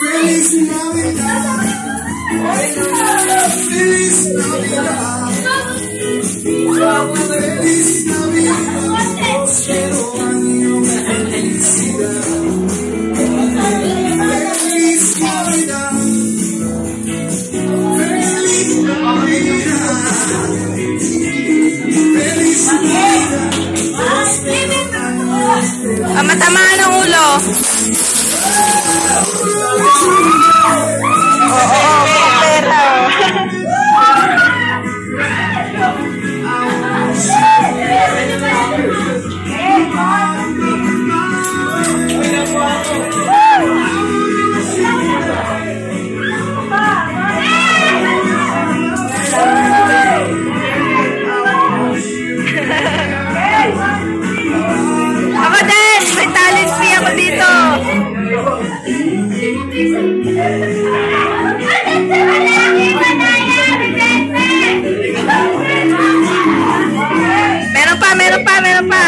Feliz Navidad. Feliz Navidad. Feliz Navidad. Prospero año de felicidad. Feliz Navidad. Feliz Navidad. Feliz Navidad. Matamaan ng ulo. Oo, pera. Ako din! May talent fee ako dito! Meron pa, meron pa, meron pa!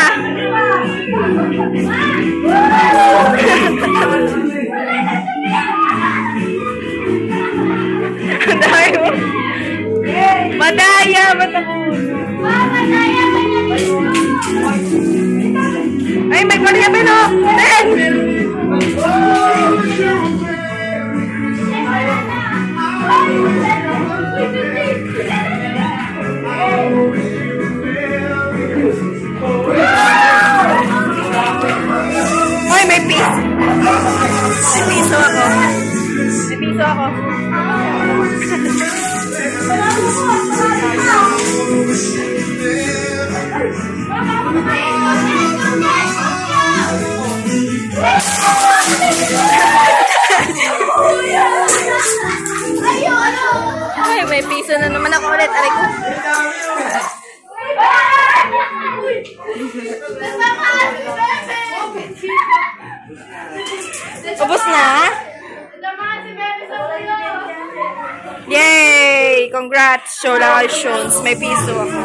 Madaya! Ay, may Maria Beno! Ben! Hoy, may piso. May piso ako. May piso ako. Ay, may piso na naman ako ulit. Aray ko. Ubus na? Yay! Congratulations! May piso ako.